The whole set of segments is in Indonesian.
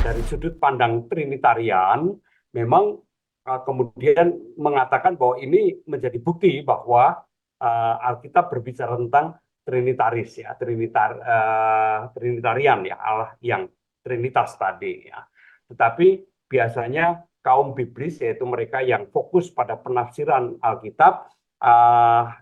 dari sudut pandang Trinitarian, memang kemudian mengatakan bahwa ini menjadi bukti bahwa Alkitab berbicara tentang Trinitaris ya, Trinitarian ya, Allah yang Trinitas tadi ya. Tetapi biasanya kaum biblis yaitu mereka yang fokus pada penafsiran Alkitab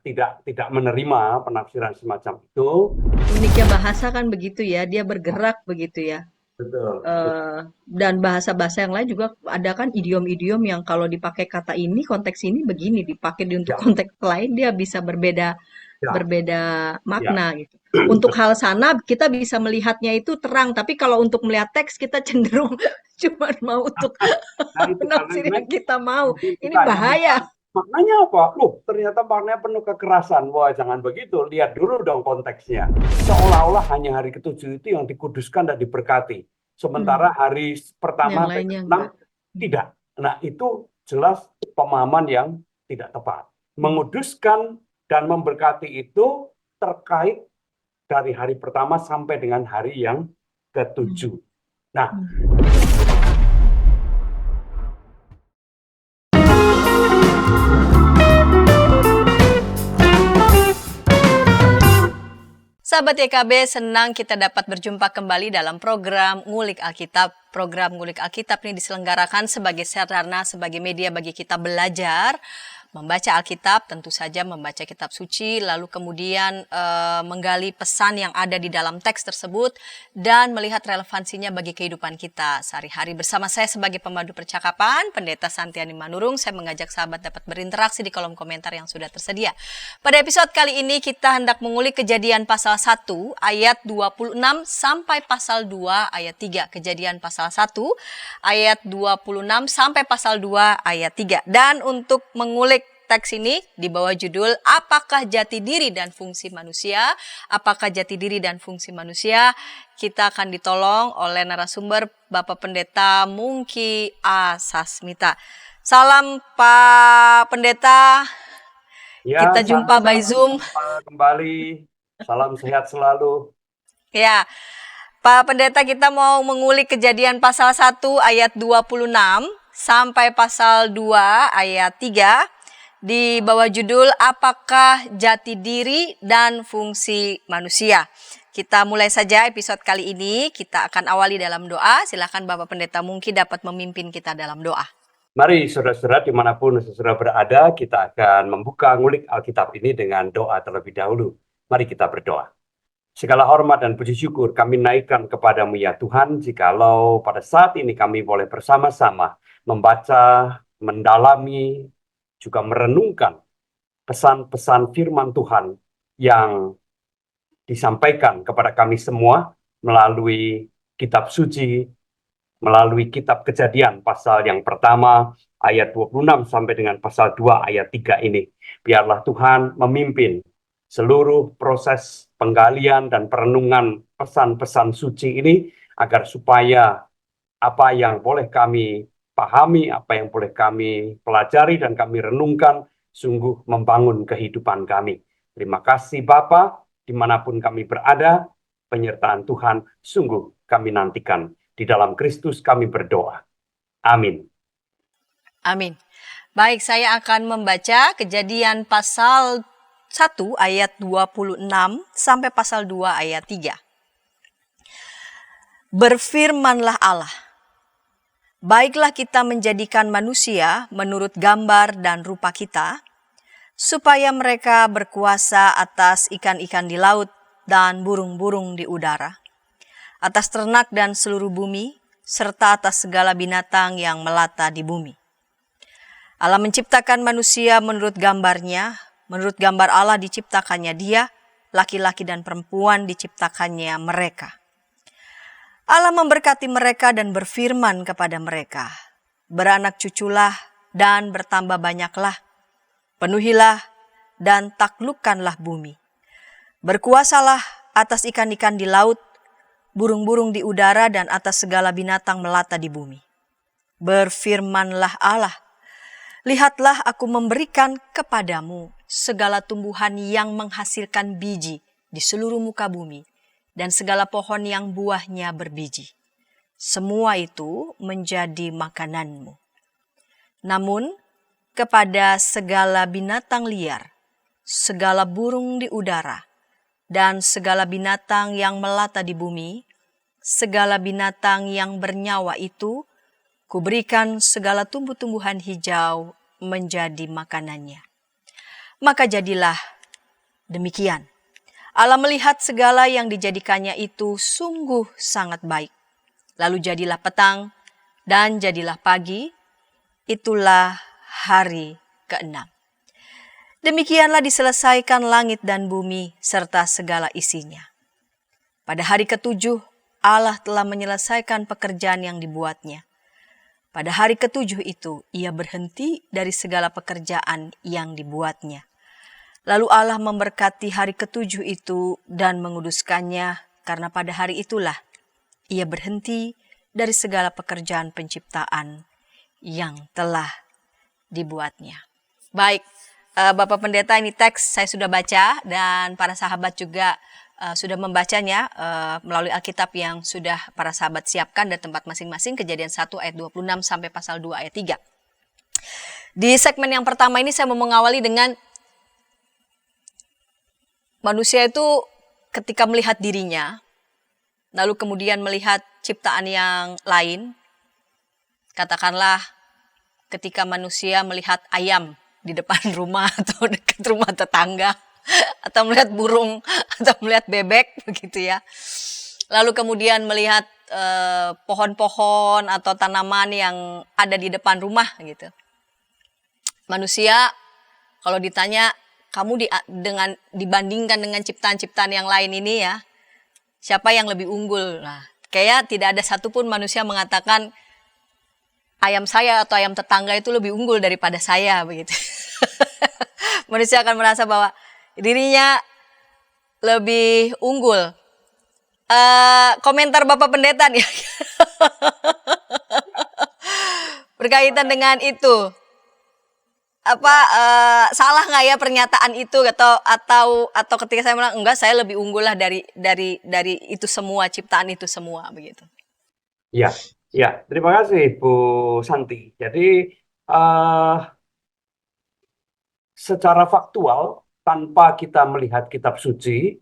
tidak menerima penafsiran semacam itu. Uniknya bahasa kan begitu ya, dia bergerak begitu ya. Betul, betul. Dan bahasa-bahasa yang lain juga ada kan idiom-idiom yang kalau dipakai kata ini, konteks ini begini, dipakai untuk Ya, konteks lain dia bisa berbeda ya, berbeda ya. makna gitu. Untuk Betul. hal sana kita bisa melihatnya itu terang, tapi kalau untuk melihat teks kita cenderung cuma mau untuk Nah itu karena nafsir memang yang kita mau. Ini kita bukan bahaya. maknanya apa? Loh, ternyata maknanya penuh kekerasan. Wah, jangan begitu. Lihat dulu dong konteksnya. Seolah-olah hanya hari ketujuh itu yang dikuduskan dan diberkati. Sementara Hmm, hari yang pertama sampai lainnya ke-6 enggak. Hmm, tidak. Nah, itu jelas pemahaman yang tidak tepat. hmm, Menguduskan dan memberkati itu terkait dari hari pertama sampai dengan hari yang hmm, ketujuh. Nah, hmm. Sahabat YKB, senang kita dapat berjumpa kembali dalam program Ngulik Alkitab. Program Ngulik Alkitab ini diselenggarakan sebagai sarana, sebagai media bagi kita belajar, membaca Alkitab, tentu saja membaca kitab suci, lalu kemudian menggali pesan yang ada di dalam teks tersebut, dan melihat relevansinya bagi kehidupan kita sehari-hari. Bersama saya sebagai pemandu percakapan, Pendeta Santiani Manurung, saya mengajak sahabat dapat berinteraksi di kolom komentar yang sudah tersedia. Pada episode kali ini kita hendak mengulik Kejadian pasal 1 ayat 26 sampai pasal 2 ayat 3. Kejadian pasal 1 ayat 26 sampai pasal 2 ayat 3. Dan untuk mengulik teks ini di bawah judul Apakah Jati Diri dan Fungsi Manusia? Apakah Jati Diri dan Fungsi Manusia? Kita akan ditolong oleh narasumber Bapak Pendeta Mungki A. Sasmita. Salam Pak Pendeta. ya, Kita jumpa by sampai Zoom. jumpa kembali. Salam sehat selalu. Ya, Pak Pendeta, kita mau mengulik Kejadian pasal 1 ayat 26 sampai pasal 2 ayat 3 di bawah judul Apakah Jati Diri dan Fungsi Manusia. Kita mulai saja episode kali ini. Kita akan awali dalam doa. Silakan Bapak Pendeta mungkin dapat memimpin kita dalam doa. Mari saudara-saudara dimanapun saudara berada, kita akan membuka ngulik Alkitab ini dengan doa terlebih dahulu. Mari kita berdoa. Segala hormat dan puji syukur kami naikkan kepadamu ya Tuhan, jikalau pada saat ini kami boleh bersama-sama membaca, mendalami, juga merenungkan pesan-pesan firman Tuhan yang disampaikan kepada kami semua melalui kitab suci, melalui kitab Kejadian pasal yang pertama ayat 26 sampai dengan pasal 2 ayat 3 ini. Biarlah Tuhan memimpin seluruh proses penggalian dan perenungan pesan-pesan suci ini agar supaya apa yang boleh kami pahami, apa yang boleh kami pelajari dan kami renungkan sungguh membangun kehidupan kami. Terima kasih Bapa, dimanapun kami berada, penyertaan Tuhan sungguh kami nantikan. Di dalam Kristus kami berdoa. Amin. Amin. Baik, saya akan membaca Kejadian pasal 1 ayat 26 sampai pasal 2 ayat 3. Berfirmanlah Allah, baiklah kita menjadikan manusia menurut gambar dan rupa kita, supaya mereka berkuasa atas ikan-ikan di laut dan burung-burung di udara, atas ternak dan seluruh bumi, serta atas segala binatang yang melata di bumi. Allah menciptakan manusia menurut gambarnya, menurut gambar Allah diciptakannya dia, laki-laki dan perempuan diciptakannya mereka. Allah memberkati mereka dan berfirman kepada mereka, beranak cuculah dan bertambah banyaklah, penuhilah dan taklukkanlah bumi. Berkuasalah atas ikan-ikan di laut, burung-burung di udara dan atas segala binatang melata di bumi. Berfirmanlah Allah, lihatlah aku memberikan kepadamu segala tumbuhan yang menghasilkan biji di seluruh muka bumi dan segala pohon yang buahnya berbiji. semua itu menjadi makananmu. Namun, kepada segala binatang liar, segala burung di udara, dan segala binatang yang melata di bumi, segala binatang yang bernyawa itu, kuberikan segala tumbuh-tumbuhan hijau menjadi makanannya. Maka jadilah demikian. Allah melihat segala yang dijadikannya itu sungguh sangat baik. Lalu jadilah petang dan jadilah pagi, itulah hari ke-6. Demikianlah diselesaikan langit dan bumi serta segala isinya. Pada hari ke-7, Allah telah menyelesaikan pekerjaan yang dibuatnya. Pada hari ke-7 itu, ia berhenti dari segala pekerjaan yang dibuatnya. Lalu Allah memberkati hari ke-7 itu dan menguduskannya, karena pada hari itulah ia berhenti dari segala pekerjaan penciptaan yang telah dibuatnya. Baik, Bapak Pendeta, ini teks saya sudah baca dan para sahabat juga sudah membacanya melalui Alkitab yang sudah para sahabat siapkan dari tempat masing-masing, Kejadian 1 ayat 26 sampai pasal 2 ayat 3. Di segmen yang pertama ini saya mau mengawali dengan manusia itu ketika melihat dirinya, lalu kemudian melihat ciptaan yang lain, katakanlah ketika manusia melihat ayam di depan rumah atau dekat rumah tetangga, atau melihat burung, atau melihat bebek, begitu ya. Lalu kemudian melihat pohon-pohon atau tanaman yang ada di depan rumah, gitu. Manusia kalau ditanya, kamu dibandingkan dengan ciptaan-ciptaan yang lain ini ya, siapa yang lebih unggul? Nah, kayak tidak ada satupun manusia mengatakan ayam saya atau ayam tetangga itu lebih unggul daripada saya, begitu. Manusia akan merasa bahwa dirinya lebih unggul. Komentar Bapak Pendeta nih berkaitan dengan itu. Salah nggak ya pernyataan itu atau ketika saya bilang enggak, saya lebih unggul lah dari itu semua, ciptaan itu semua, begitu. Ya, ya, terima kasih Bu Santi. Jadi secara faktual tanpa kita melihat kitab suci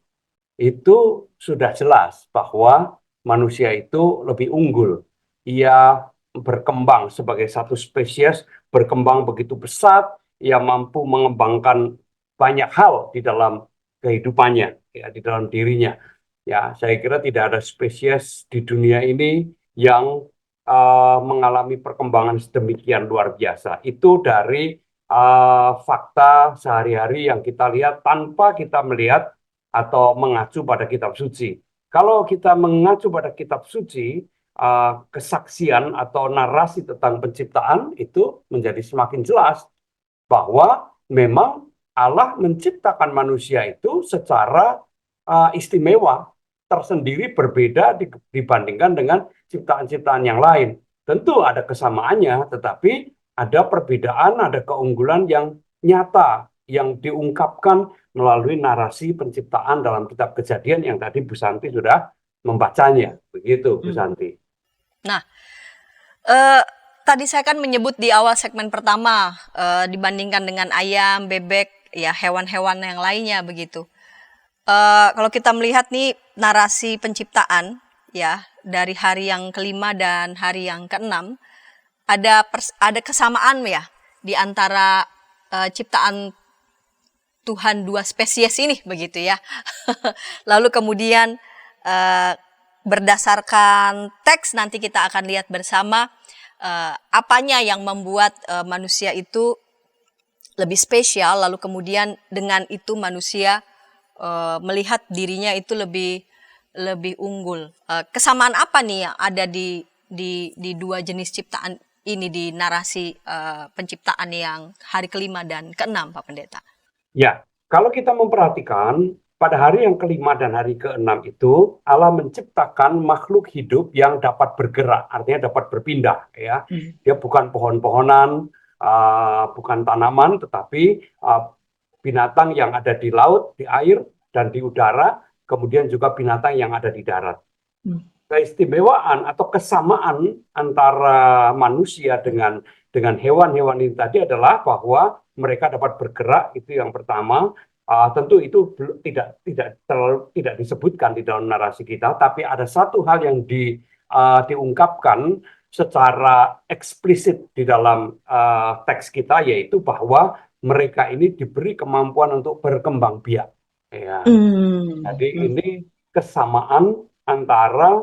itu sudah jelas bahwa manusia itu lebih unggul. Ia berkembang sebagai satu spesies, berkembang begitu pesat, ia mampu mengembangkan banyak hal di dalam kehidupannya, ya, di dalam dirinya. Ya, saya kira tidak ada spesies di dunia ini yang mengalami perkembangan sedemikian luar biasa. Itu dari fakta sehari-hari yang kita lihat tanpa kita melihat atau mengacu pada kitab suci. Kalau kita mengacu pada kitab suci, kesaksian atau narasi tentang penciptaan itu menjadi semakin jelas bahwa memang Allah menciptakan manusia itu secara istimewa, tersendiri, berbeda dibandingkan dengan ciptaan-ciptaan yang lain. Tentu ada kesamaannya, tetapi ada perbedaan, ada keunggulan yang nyata yang diungkapkan melalui narasi penciptaan dalam kitab Kejadian yang tadi Bu Santi sudah membacanya. Begitu, Bu Santi. Nah, tadi saya kan menyebut di awal segmen pertama, dibandingkan dengan ayam, bebek, ya hewan-hewan yang lainnya, begitu. Kalau kita melihat nih narasi penciptaan, ya dari hari yang ke-5 dan hari yang ke-6, ada kesamaan ya di antara ciptaan Tuhan dua spesies ini, begitu ya. Lalu kemudian berdasarkan teks nanti kita akan lihat bersama apanya yang membuat manusia itu lebih spesial, lalu kemudian dengan itu manusia melihat dirinya itu lebih unggul. Kesamaan apa nih yang ada di dua jenis ciptaan ini di narasi penciptaan yang hari ke-5 dan ke-6, Pak Pendeta? Ya, kalau kita memperhatikan pada hari yang ke-5 dan hari ke-6 itu Allah menciptakan makhluk hidup yang dapat bergerak, artinya dapat berpindah. Ya, dia bukan pohon-pohonan, bukan tanaman, tetapi binatang yang ada di laut, di air, dan di udara, kemudian juga binatang yang ada di darat. keistimewaan atau kesamaan antara manusia dengan hewan-hewan ini tadi adalah bahwa mereka dapat bergerak, itu yang pertama. Tentu itu tidak disebutkan di dalam narasi kita, tapi ada satu hal yang diungkapkan secara eksplisit di dalam teks kita, yaitu bahwa mereka ini diberi kemampuan untuk berkembang biak. Ya. Jadi Hmm. ini kesamaan antara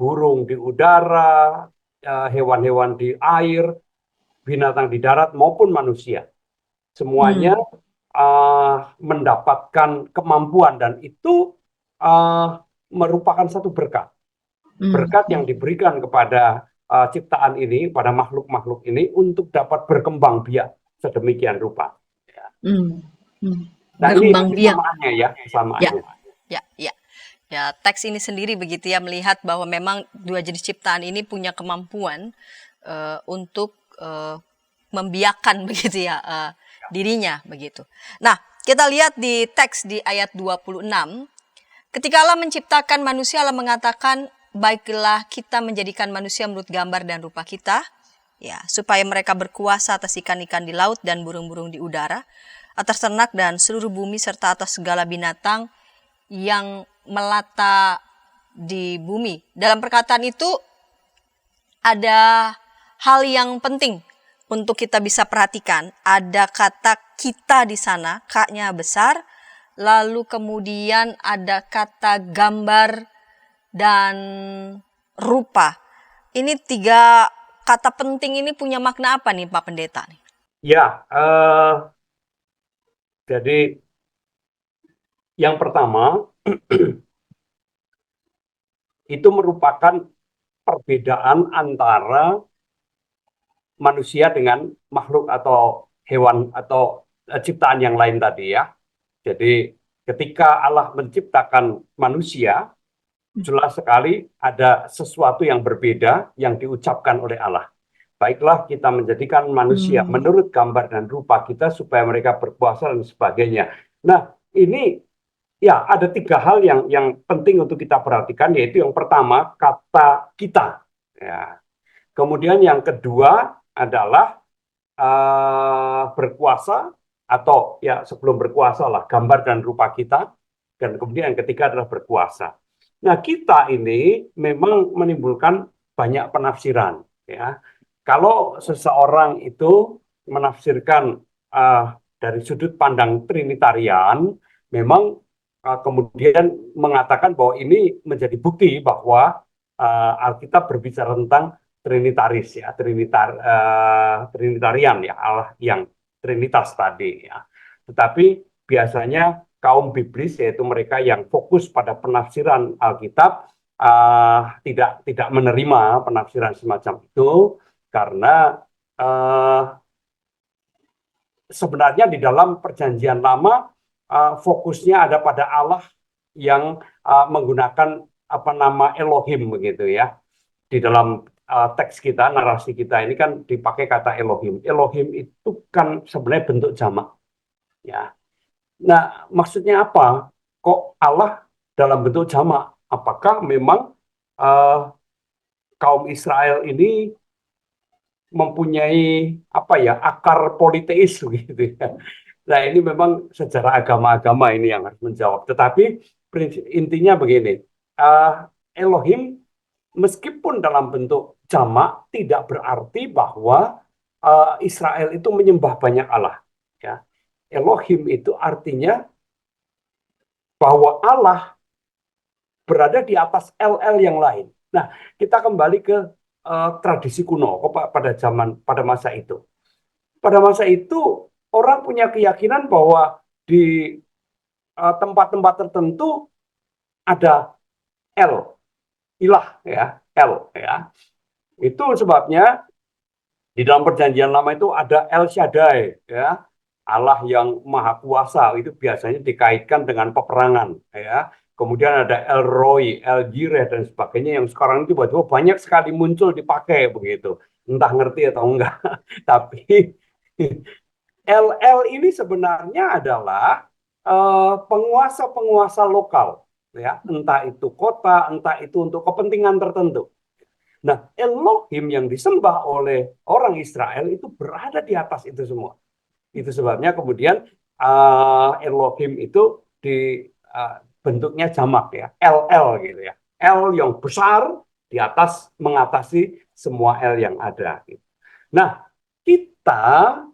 burung di udara, hewan-hewan di air, binatang di darat maupun manusia. Semuanya Hmm. mendapatkan kemampuan dan itu merupakan satu berkat. Hmm. Berkat yang diberikan kepada ciptaan ini, pada makhluk-makhluk ini untuk dapat berkembang biak sedemikian rupa. Ya. Hmm. Hmm. Nah ini Berkembang biak. kesamaannya ya, Ya, kesamaannya. ya, ya. Ya, teks ini sendiri begitu ya melihat bahwa memang dua jenis ciptaan ini punya kemampuan untuk membiakkan begitu ya dirinya begitu. Nah, kita lihat di teks di ayat 26, ketika Allah menciptakan manusia, Allah mengatakan, baiklah kita menjadikan manusia menurut gambar dan rupa kita, ya, supaya mereka berkuasa atas ikan-ikan di laut dan burung-burung di udara, atas ternak dan seluruh bumi serta atas segala binatang yang melata di bumi. Dalam perkataan itu ada hal yang penting untuk kita bisa perhatikan. Ada kata kita di sana, K-nya besar, lalu kemudian ada kata gambar dan rupa. Ini tiga kata penting ini punya makna apa nih Pak Pendeta? Ya, jadi yang pertama itu merupakan perbedaan antara manusia dengan makhluk atau hewan atau ciptaan yang lain tadi ya. Jadi ketika Allah menciptakan manusia, jelas sekali ada sesuatu yang berbeda yang diucapkan oleh Allah. Baiklah kita menjadikan manusia menurut gambar dan rupa kita supaya mereka berkuasa dan sebagainya. Nah, ini ya ada tiga hal yang penting untuk kita perhatikan, yaitu yang pertama kata kita. Ya. Kemudian yang kedua adalah berkuasa atau ya sebelum berkuasa lah gambar dan rupa kita, dan kemudian yang ketiga adalah berkuasa. Nah kita ini memang menimbulkan banyak penafsiran ya. Kalau seseorang itu menafsirkan dari sudut pandang Trinitarian, memang kemudian mengatakan bahwa ini menjadi bukti bahwa Alkitab berbicara tentang Trinitaris ya, Trinitarian ya, Allah yang Trinitas tadi ya. Tetapi biasanya kaum biblis yaitu mereka yang fokus pada penafsiran Alkitab tidak menerima penafsiran semacam itu karena sebenarnya di dalam Perjanjian Lama fokusnya ada pada Allah yang menggunakan apa nama Elohim begitu ya. Di dalam teks kita, narasi kita ini kan dipakai kata Elohim. Elohim itu kan sebenarnya bentuk jamak. Ya. Nah, maksudnya apa? Kok Allah dalam bentuk jamak? Apakah memang kaum Israel ini mempunyai apa ya akar politeis gitu ya? Nah, ini memang sejarah agama-agama ini yang harus menjawab. Tetapi intinya begini, Elohim meskipun dalam bentuk jamak tidak berarti bahwa Israel itu menyembah banyak Allah. Ya. Elohim itu artinya bahwa Allah berada di atas LL yang lain. Nah, kita kembali ke tradisi kuno pada masa itu. Pada masa itu orang punya keyakinan bahwa di tempat-tempat tertentu ada L, ilah ya, L ya. Itu sebabnya di dalam Perjanjian Lama itu ada El Shaddai, ya, Allah yang Maha Kuasa. Itu biasanya dikaitkan dengan peperangan, ya. Kemudian ada El Roi, El Jireh dan sebagainya yang sekarang itu tiba-tiba banyak sekali muncul dipakai begitu. Entah ngerti atau enggak. Tapi LL ini sebenarnya adalah penguasa-penguasa lokal. ya, entah itu kota, entah itu untuk kepentingan tertentu. Nah, Elohim yang disembah oleh orang Israel itu berada di atas itu semua. Itu sebabnya kemudian Elohim itu di bentuknya jamak ya, LL gitu ya. L yang besar di atas mengatasi semua L yang ada. Nah, kita,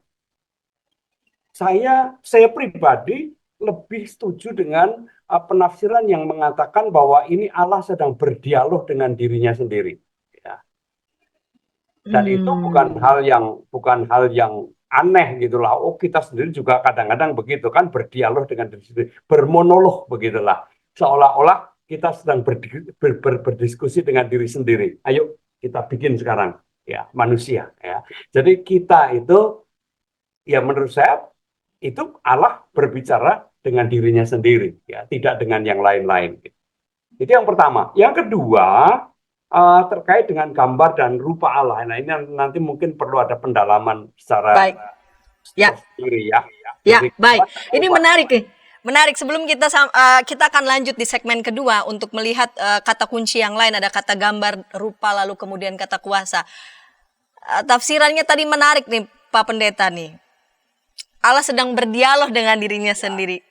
saya pribadi lebih setuju dengan penafsiran yang mengatakan bahwa ini Allah sedang berdialog dengan dirinya sendiri. Ya. Dan itu bukan hal yang aneh gitulah. Oh, kita sendiri juga kadang-kadang begitu kan, berdialog dengan diri sendiri, bermonolog begitulah. Seolah-olah kita sedang berdiskusi dengan diri sendiri. Ayo kita bikin sekarang ya manusia ya. Jadi kita itu, ya menurut saya itu Allah berbicara dengan dirinya sendiri ya, tidak dengan yang lain-lain. Itu yang pertama. Yang kedua, terkait dengan gambar dan rupa Allah. Nah, ini nanti mungkin perlu ada pendalaman secara Baik. Ya. tersendiri ya. Ya, Jadi, baik. Ini menarik nih. Menarik. Sebelum kita akan lanjut di segmen kedua untuk melihat kata kunci yang lain, ada kata gambar, rupa, lalu kemudian kata kuasa. Tafsirannya tadi menarik nih, Pak Pendeta nih. Allah sedang berdialog dengan dirinya sendiri.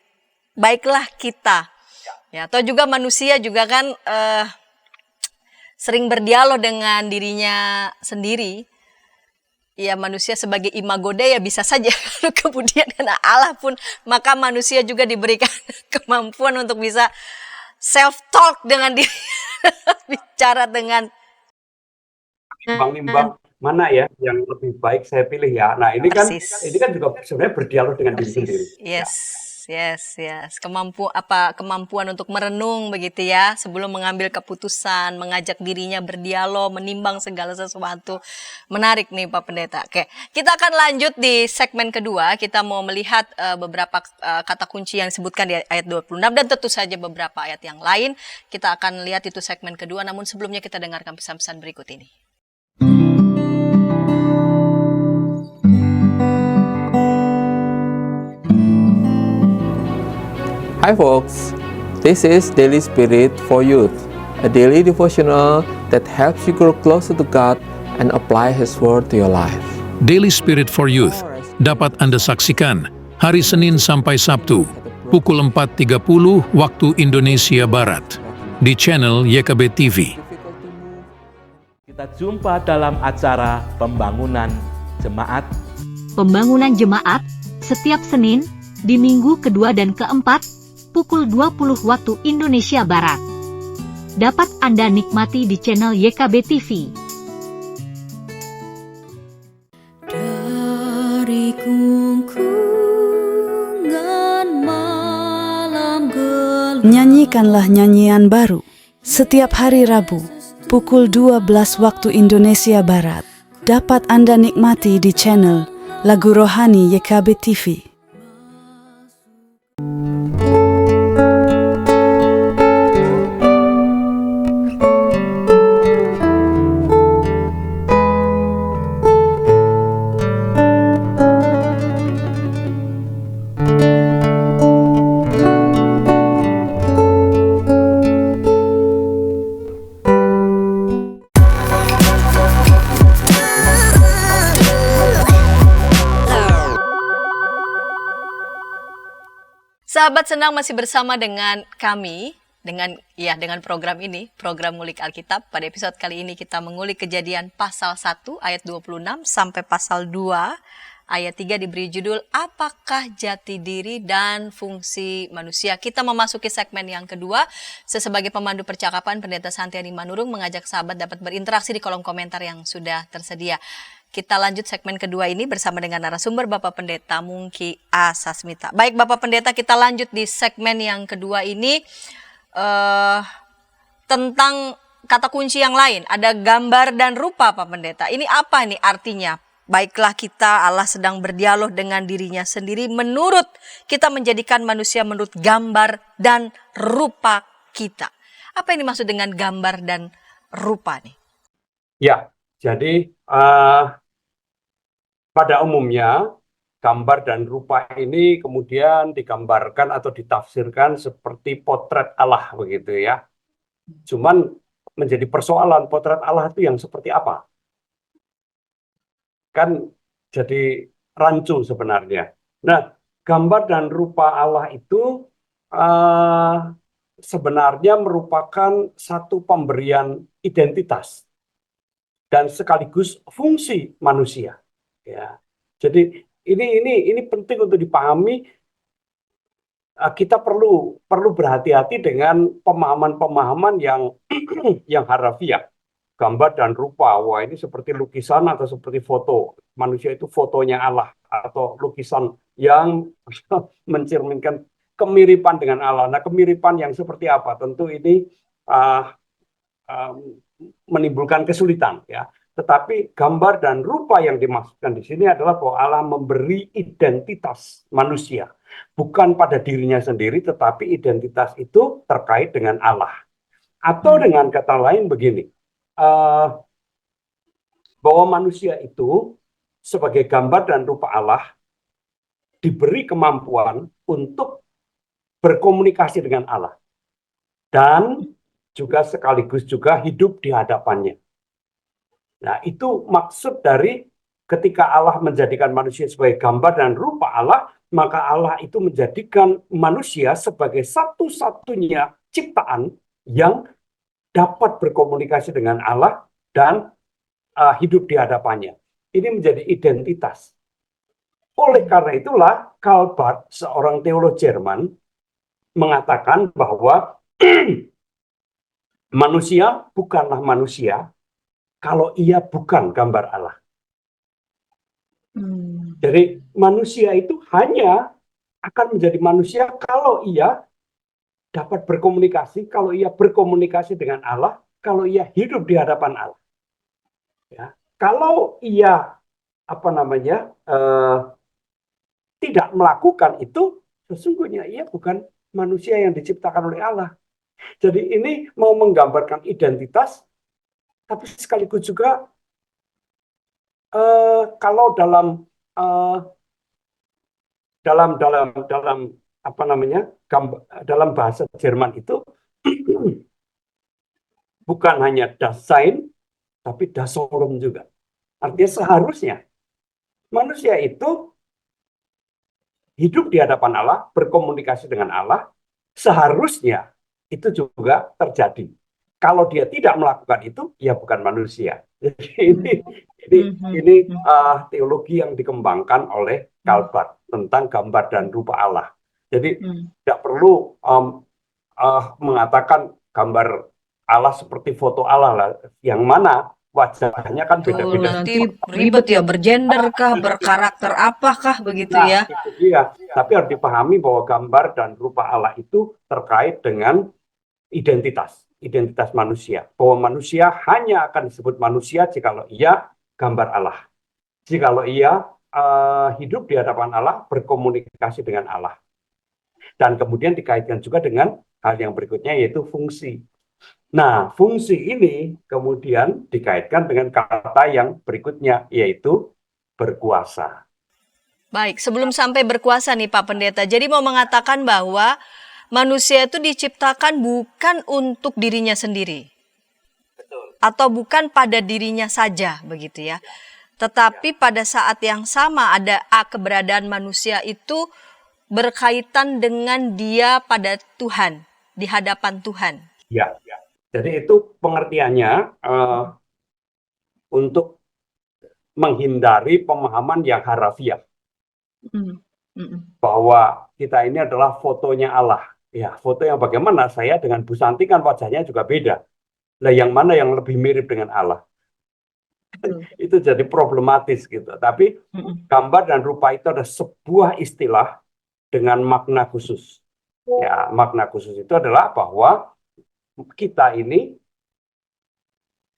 Baiklah kita. Ya, atau juga manusia juga kan sering berdialog dengan dirinya sendiri. Ya, manusia sebagai imago Dei ya bisa saja. Kemudian karena Allah pun, maka manusia juga diberikan kemampuan untuk bisa self talk dengan diri, bicara dengan nimbang-nimbang mana ya yang lebih baik saya pilih ya. Nah, ini kan juga sebenarnya berdialog dengan diri sendiri. Ya. Yes. Kemampuan untuk merenung begitu ya, sebelum mengambil keputusan, mengajak dirinya berdialog, menimbang segala sesuatu. Menarik nih Pak Pendeta. Oke, kita akan lanjut di segmen kedua. Kita mau melihat beberapa kata kunci yang disebutkan di ayat 26 dan tentu saja beberapa ayat yang lain. Kita akan lihat itu segmen kedua, namun sebelumnya kita dengarkan pesan-pesan berikut ini. Hi folks, this is Daily Spirit for Youth, a daily devotional that helps you grow closer to God and apply His Word to your life. Daily Spirit for Youth dapat Anda saksikan hari Senin sampai Sabtu pukul 4.30 waktu Indonesia Barat di channel YKB TV. Kita jumpa dalam acara Pembangunan Jemaat. Pembangunan Jemaat setiap Senin di minggu kedua dan keempat pukul 20 waktu Indonesia Barat. Dapat Anda nikmati di channel YKB TV. Dari kungkungan malam gelap. Nyanyikanlah nyanyian baru setiap hari Rabu pukul 12 waktu Indonesia Barat. Dapat Anda nikmati di channel Lagu Rohani YKB TV. Sahabat Senang masih bersama dengan kami dengan program ini, program Ngulik Alkitab. Pada episode kali ini kita mengulik Kejadian pasal 1 ayat 26 sampai pasal 2 ayat 3 diberi judul Apakah Jati Diri dan Fungsi Manusia. Kita memasuki segmen yang kedua. Sebagai pemandu percakapan, Pendeta Santiani Manurung mengajak sahabat dapat berinteraksi di kolom komentar yang sudah tersedia. Kita lanjut segmen kedua ini bersama dengan narasumber Bapak Pendeta Mungki Asasmita. Baik Bapak Pendeta, kita lanjut di segmen yang kedua ini tentang kata kunci yang lain. Ada gambar dan rupa Pak Pendeta. Ini apa nih artinya? Baiklah kita, Allah sedang berdialog dengan dirinya sendiri menurut kita menjadikan manusia menurut gambar dan rupa kita. Apa yang dimaksud dengan gambar dan rupa nih? Ya, jadi pada umumnya gambar dan rupa ini kemudian digambarkan atau ditafsirkan seperti potret Allah begitu ya. Cuman menjadi persoalan potret Allah itu yang seperti apa? Kan jadi rancu sebenarnya. Nah, gambar dan rupa Allah itu sebenarnya merupakan satu pemberian identitas dan sekaligus fungsi manusia. Ya, jadi ini penting untuk dipahami. Kita perlu berhati-hati dengan pemahaman-pemahaman yang yang harafiah. Gambar dan rupa, wah ini seperti lukisan atau seperti foto. Manusia itu fotonya Allah atau lukisan yang mencerminkan kemiripan dengan Allah. Nah, kemiripan yang seperti apa? Tentu ini menimbulkan kesulitan ya. Tetapi gambar dan rupa yang dimaksudkan di sini adalah bahwa Allah memberi identitas manusia, bukan pada dirinya sendiri, tetapi identitas itu terkait dengan Allah. Atau dengan kata lain begini, bahwa manusia itu sebagai gambar dan rupa Allah diberi kemampuan untuk berkomunikasi dengan Allah dan juga sekaligus juga hidup di hadapannya. Nah, itu maksud dari ketika Allah menjadikan manusia sebagai gambar dan rupa Allah, maka Allah itu menjadikan manusia sebagai satu-satunya ciptaan yang dapat berkomunikasi dengan Allah dan hidup di hadapannya. Ini menjadi identitas. Oleh karena itulah, Karl Barth, seorang teolog Jerman, mengatakan bahwa manusia bukanlah manusia kalau ia bukan gambar Allah. Jadi manusia itu hanya akan menjadi manusia kalau ia dapat berkomunikasi, kalau ia berkomunikasi dengan Allah, kalau ia hidup di hadapan Allah. Ya. Kalau ia tidak melakukan itu, sesungguhnya ia bukan manusia yang diciptakan oleh Allah. Jadi ini mau menggambarkan identitas, tapi sekaligus juga kalau dalam bahasa Jerman itu bukan hanya das Sein, tapi das Sollen juga. Artinya seharusnya manusia itu hidup di hadapan Allah, berkomunikasi dengan Allah, seharusnya itu juga terjadi. Kalau dia tidak melakukan itu, ya bukan manusia. Jadi ini teologi yang dikembangkan oleh Karl Barth tentang gambar dan rupa Allah. Jadi tidak perlu mengatakan gambar Allah seperti foto Allah lah, yang mana wajahnya kan beda-beda. Nanti ribet ya, bergender kah, berkarakter apakah begitu ya? Iya, tapi harus dipahami bahwa gambar dan rupa Allah itu terkait dengan identitas manusia. Bahwa manusia hanya akan disebut manusia jikalau ia gambar Allah. Jikalau ia hidup di hadapan Allah, berkomunikasi dengan Allah. Dan kemudian dikaitkan juga dengan hal yang berikutnya, yaitu fungsi. Nah, fungsi ini kemudian dikaitkan dengan kata yang berikutnya, yaitu berkuasa. Baik, sebelum sampai berkuasa nih Pak Pendeta, jadi mau mengatakan bahwa manusia itu diciptakan bukan untuk dirinya sendiri. Betul. Atau bukan pada dirinya saja, begitu ya. Tetapi pada saat yang sama ada keberadaan manusia itu berkaitan dengan dia pada Tuhan, di hadapan Tuhan. Ya, jadi itu pengertiannya untuk menghindari pemahaman yang harafiah. Bahwa kita ini adalah fotonya Allah. Ya, foto yang bagaimana? Saya dengan Bu Santi kan wajahnya juga beda. Lah yang mana yang lebih mirip dengan Allah? Itu jadi problematis gitu. Tapi gambar dan rupa itu ada sebuah istilah dengan makna khusus. Ya, makna khusus itu adalah bahwa kita ini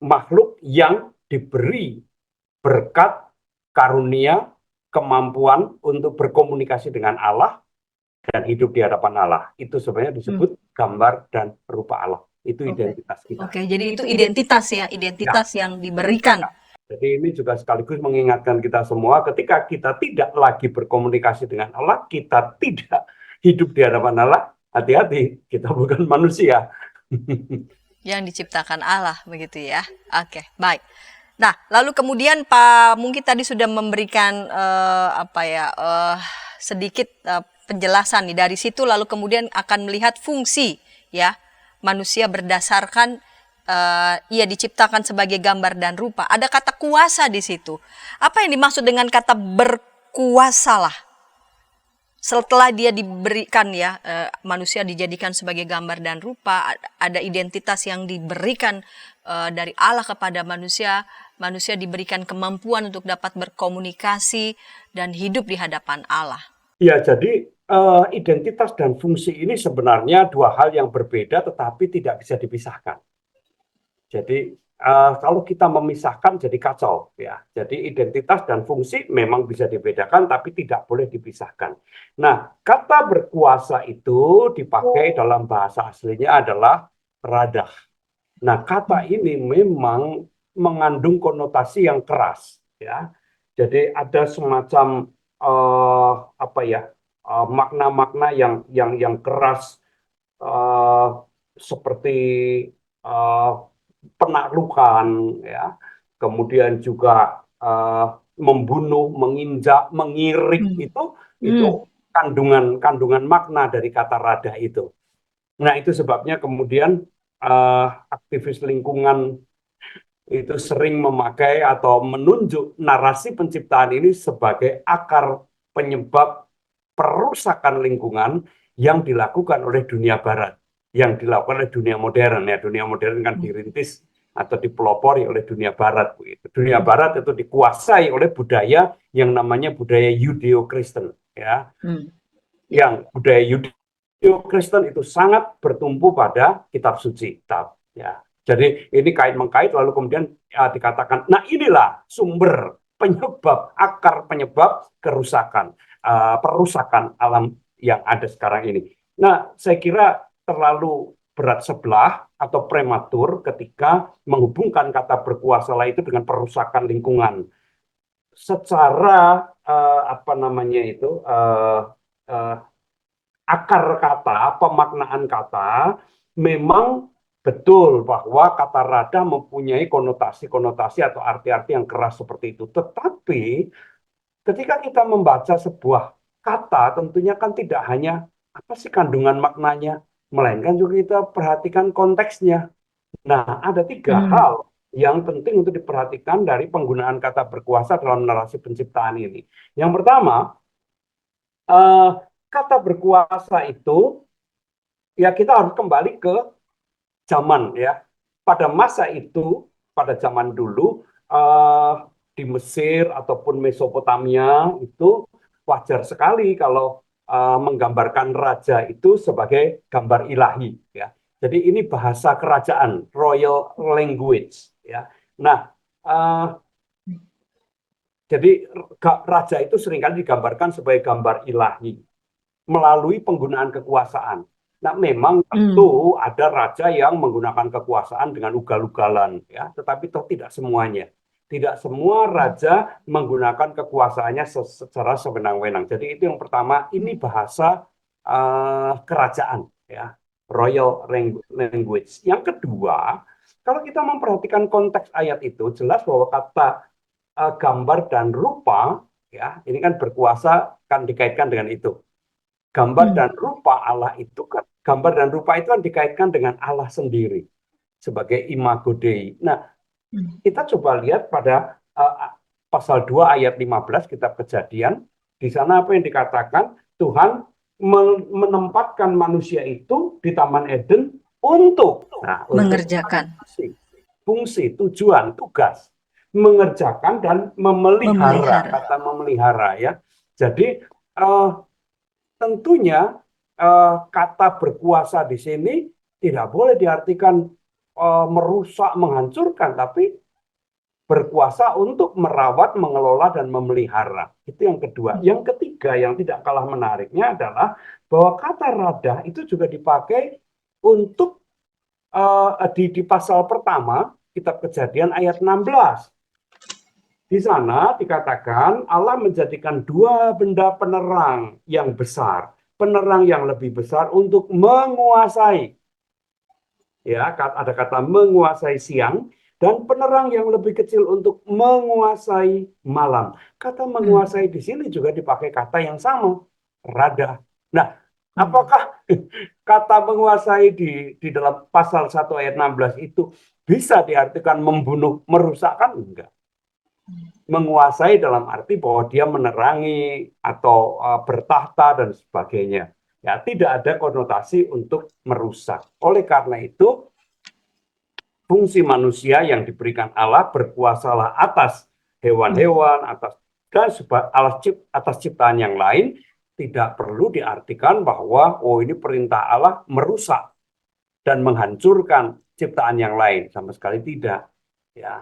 makhluk yang diberi berkat, karunia, kemampuan untuk berkomunikasi dengan Allah dan hidup di hadapan Allah. Itu sebenarnya disebut gambar dan rupa Allah. Itu identitas kita. Oke, jadi itu identitas ya, identitas yang diberikan. Jadi ini juga sekaligus mengingatkan kita semua ketika kita tidak lagi berkomunikasi dengan Allah, kita tidak hidup di hadapan Allah, hati-hati, kita bukan manusia. Yang diciptakan Allah, begitu ya. Oke, baik. Nah, lalu kemudian Pak mungkin tadi sudah memberikan sedikit penjelasan nih dari situ, lalu kemudian akan melihat fungsi ya manusia berdasarkan ia diciptakan sebagai gambar dan rupa. Ada kata kuasa di situ. Apa yang dimaksud dengan kata berkuasa lah? Setelah dia diberikan ya, manusia dijadikan sebagai gambar dan rupa, ada identitas yang diberikan dari Allah kepada manusia. Manusia diberikan kemampuan untuk dapat berkomunikasi dan hidup di hadapan Allah. Ya, jadi identitas dan fungsi ini sebenarnya dua hal yang berbeda tetapi tidak bisa dipisahkan. Jadi kalau kita memisahkan jadi kacau ya. Jadi identitas dan fungsi memang bisa dibedakan tapi tidak boleh dipisahkan. Nah, kata berkuasa itu dipakai dalam bahasa aslinya adalah radah. Nah, kata ini memang mengandung konotasi yang keras ya. Jadi ada semacam makna-makna yang keras seperti penaklukan ya, kemudian juga membunuh, menginjak, mengirik itu kandungan makna dari kata radah itu. Nah, itu sebabnya kemudian aktivis lingkungan itu sering memakai atau menunjuk narasi penciptaan ini sebagai akar penyebab perusakan lingkungan yang dilakukan oleh dunia barat, yang dilakukan oleh dunia modern ya. Dunia modern kan dirintis atau dipelopori oleh dunia barat. Dunia barat itu dikuasai oleh budaya yang namanya budaya Yudeo-Kristen ya. Yang budaya Yudeo-Kristen itu sangat bertumpu pada kitab suci, ya. Jadi ini kait-mengkait lalu kemudian dikatakan, nah inilah sumber penyebab, akar penyebab kerusakan, perusakan alam yang ada sekarang ini. Nah, saya kira terlalu berat sebelah atau prematur ketika menghubungkan kata berkuasa itu dengan perusakan lingkungan. Secara akar kata, pemaknaan kata, memang betul bahwa kata radah mempunyai konotasi-konotasi atau arti-arti yang keras seperti itu. Tetapi ketika kita membaca sebuah kata, tentunya kan tidak hanya apa sih kandungan maknanya, melainkan juga kita perhatikan konteksnya. Nah, ada tiga hal yang penting untuk diperhatikan dari penggunaan kata berkuasa dalam narasi penciptaan ini. Yang pertama, kata berkuasa itu, ya kita harus kembali ke zaman ya. Pada masa itu, pada zaman dulu, di Mesir ataupun Mesopotamia itu wajar sekali kalau menggambarkan raja itu sebagai gambar ilahi ya. Jadi ini bahasa kerajaan, royal language ya. Nah, jadi raja itu seringkali digambarkan sebagai gambar ilahi melalui penggunaan kekuasaan. Nah, memang tentu ada raja yang menggunakan kekuasaan dengan ugal-ugalan ya, tetapi tidak semuanya. Tidak semua raja menggunakan kekuasaannya secara sewenang-wenang. Jadi itu yang pertama, ini bahasa kerajaan ya, royal language. Yang kedua, kalau kita memperhatikan konteks ayat itu, jelas bahwa kata gambar dan rupa ya, ini kan berkuasa kan dikaitkan dengan itu. Gambar dan rupa Allah itu kan, gambar dan rupa itu kan dikaitkan dengan Allah sendiri sebagai imago Dei. Nah, kita coba lihat pada pasal 2 ayat 15 kitab Kejadian, di sana apa yang dikatakan? Tuhan menempatkan manusia itu di Taman Eden untuk mengerjakan fungsi, tujuan, tugas, mengerjakan dan memelihara. Kata memelihara ya. Jadi tentunya kata berkuasa di sini tidak boleh diartikan merusak, menghancurkan, tapi berkuasa untuk merawat, mengelola, dan memelihara. Itu yang kedua. Yang ketiga yang tidak kalah menariknya adalah bahwa kata radah itu juga dipakai untuk di pasal pertama, kitab Kejadian ayat 16. Di sana dikatakan Allah menjadikan dua benda penerang yang besar, penerang yang lebih besar untuk menguasai. Ya, ada kata menguasai siang dan penerang yang lebih kecil untuk menguasai malam. Kata menguasai di sini juga dipakai kata yang sama, rada. Nah, apakah kata menguasai di dalam pasal 1 ayat 16 itu bisa diartikan membunuh, merusakkan? Enggak. Menguasai dalam arti bahwa dia menerangi atau bertahta dan sebagainya. Ya, tidak ada konotasi untuk merusak. Oleh karena itu, fungsi manusia yang diberikan Allah berkuasalah atas hewan-hewan, atas ciptaan yang lain, tidak perlu diartikan bahwa ini perintah Allah merusak dan menghancurkan ciptaan yang lain, sama sekali tidak. Ya.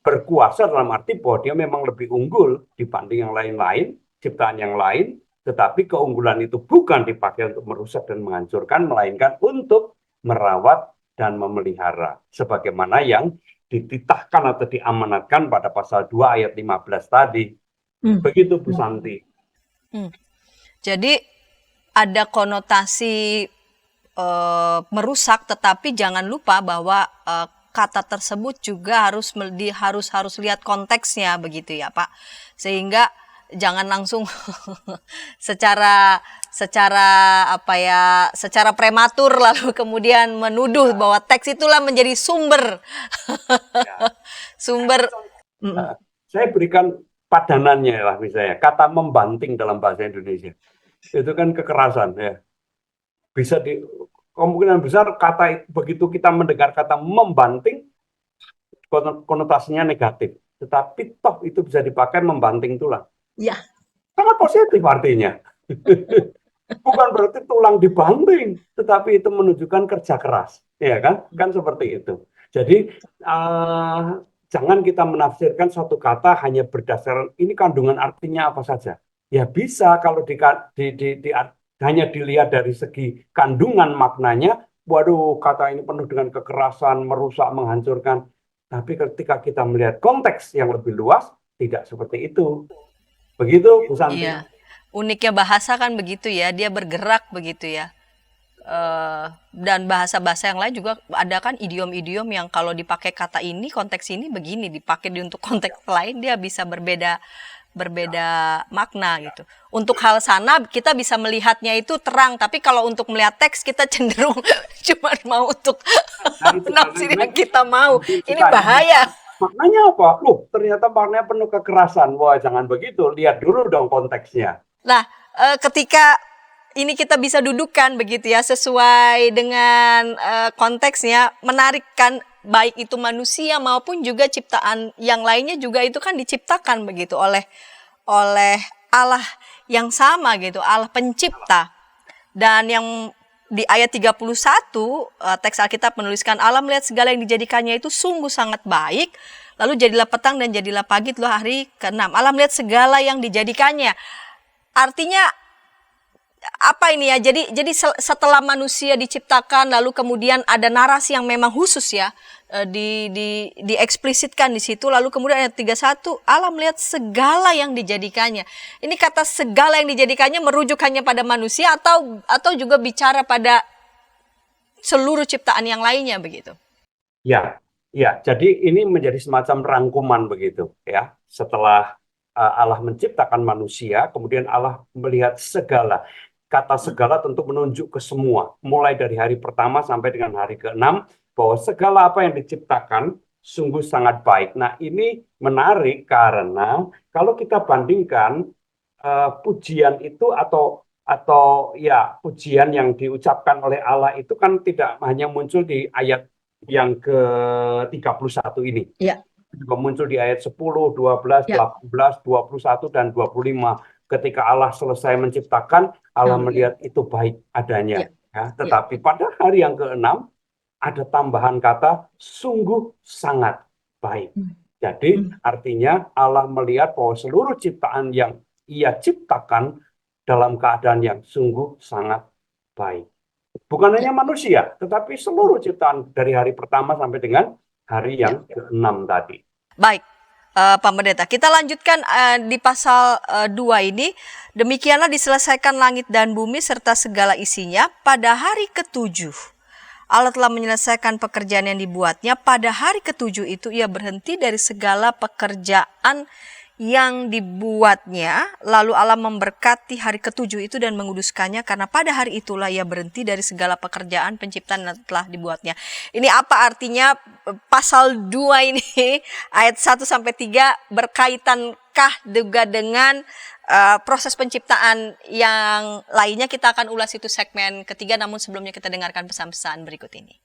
Berkuasa dalam arti bahwa dia memang lebih unggul dibanding yang lain-lain, ciptaan yang lain, tetapi keunggulan itu bukan dipakai untuk merusak dan menghancurkan, melainkan untuk merawat dan memelihara. Sebagaimana yang dititahkan atau diamanatkan pada pasal 2 ayat 15 tadi. Begitu Bu Santi. Jadi ada konotasi merusak, tetapi jangan lupa bahwa kata tersebut juga harus lihat konteksnya, begitu ya Pak, sehingga jangan langsung secara prematur lalu kemudian menuduh bahwa teks itulah menjadi sumber Saya berikan padanannya lah, misalnya kata membanting dalam bahasa Indonesia itu kan kekerasan, ya. Bisa kemungkinan besar kata begitu kita mendengar kata membanting, konotasinya negatif. Tetapi toh itu bisa dipakai membanting tulang. Ya. Sangat positif artinya. Bukan berarti tulang dibanting, tetapi itu menunjukkan kerja keras, ya kan? Kan seperti itu. Jadi jangan kita menafsirkan suatu kata hanya berdasarkan ini kandungan artinya apa saja. Ya bisa kalau hanya dilihat dari segi kandungan maknanya, waduh kata ini penuh dengan kekerasan, merusak, menghancurkan. Tapi ketika kita melihat konteks yang lebih luas, tidak seperti itu. Begitu, Bu Santi. Iya. Uniknya bahasa kan begitu ya, dia bergerak begitu ya. Dan bahasa-bahasa yang lain juga ada kan idiom-idiom yang kalau dipakai kata ini, konteks ini begini, dipakai untuk konteks lain dia bisa berbeda makna gitu. Untuk hal sana kita bisa melihatnya itu terang, tapi kalau untuk melihat teks kita cenderung cuma mau untuk nafsir yang kita mau. Ini bahaya. Maknanya apa? Loh, ternyata maknanya penuh kekerasan. Wah, jangan begitu. Lihat dulu dong konteksnya. Nah, ketika ini kita bisa dudukkan begitu ya, sesuai dengan konteksnya, menarik kan, baik itu manusia maupun juga ciptaan yang lainnya juga itu kan diciptakan begitu oleh Allah yang sama gitu, Allah pencipta. Dan yang di ayat 31 teks Alkitab menuliskan Allah melihat segala yang dijadikannya itu sungguh sangat baik, lalu jadilah petang dan jadilah pagi, itulah hari ke-6. Allah melihat segala yang dijadikannya. Artinya apa ini ya? Jadi setelah manusia diciptakan, lalu kemudian ada narasi yang memang khusus ya, dieksplisitkan di situ. Lalu kemudian ayat 31, Allah melihat segala yang dijadikannya. Ini kata segala yang dijadikannya merujuk hanya pada manusia atau juga bicara pada seluruh ciptaan yang lainnya begitu? Ya, jadi ini menjadi semacam rangkuman begitu ya. Setelah Allah menciptakan manusia, kemudian Allah melihat segala. Kata segala tentu menunjuk ke semua, mulai dari hari pertama sampai dengan hari ke-6, bahwa segala apa yang diciptakan sungguh sangat baik. Nah, ini menarik karena kalau kita bandingkan pujian itu atau ya pujian yang diucapkan oleh Allah itu kan tidak hanya muncul di ayat yang ke-31 ini. Ya. Juga muncul di ayat 10, 12, 18, 21, dan 25. Ketika Allah selesai menciptakan, Allah melihat itu baik adanya. Ya. Tetapi pada hari yang ke-6, ada tambahan kata sungguh sangat baik. Jadi artinya Allah melihat bahwa seluruh ciptaan yang Ia ciptakan dalam keadaan yang sungguh sangat baik. Bukan hanya manusia, tetapi seluruh ciptaan dari hari pertama sampai dengan hari yang ke-6 tadi. Baik, Pak Pendeta. Kita lanjutkan di pasal 2 ini. Demikianlah diselesaikan langit dan bumi serta segala isinya pada hari ketujuh. Allah telah menyelesaikan pekerjaan yang dibuatnya. Pada hari ketujuh itu ia berhenti dari segala pekerjaan yang dibuatnya. Lalu Allah memberkati hari ketujuh itu dan menguduskannya, karena pada hari itulah ia berhenti dari segala pekerjaan penciptaan yang telah dibuatnya. Ini apa artinya pasal 2 ini ayat 1-3 berkaitankah juga dengan proses penciptaan yang lainnya? Kita akan ulas itu segmen ketiga, namun sebelumnya kita dengarkan pesan-pesan berikut ini.